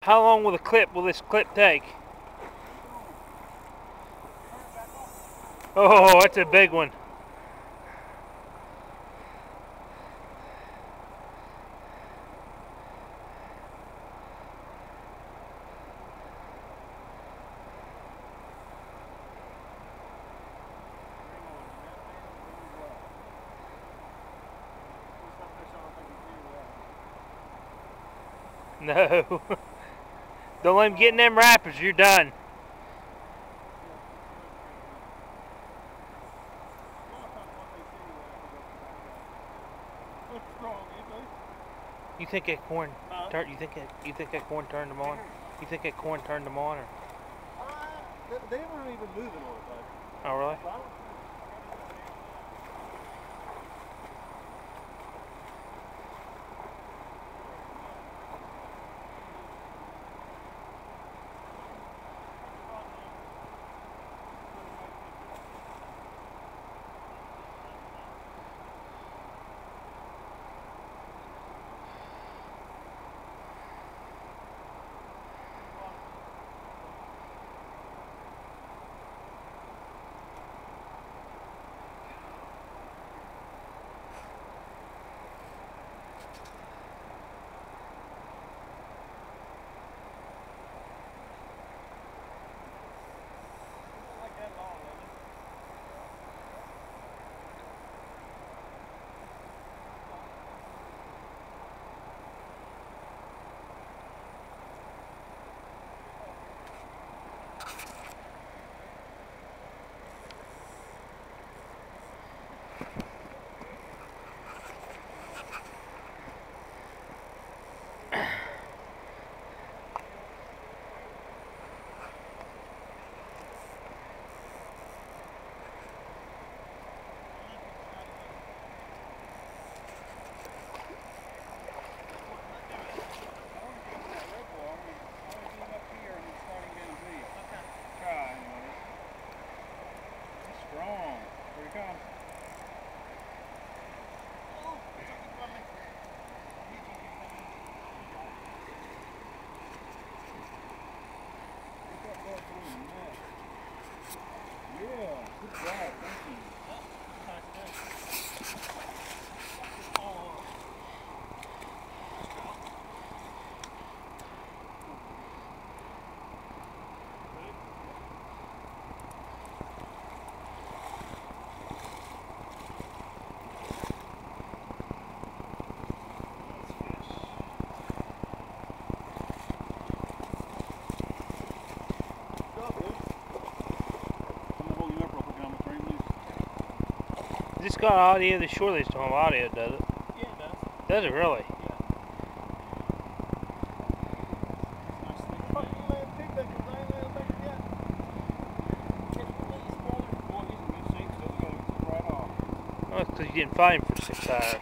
How long will this clip take? Oh, that's a big one. No. Don't let him get in them rapids, you're done. You think that corn you think that corn turned them on? You think that corn turned them on, or? They weren't even moving all the time. Oh, really? This got audio, the shoreless to home audio, does it? Yeah, it does. Does it really? Oh, it's because you didn't find him for 6 hours.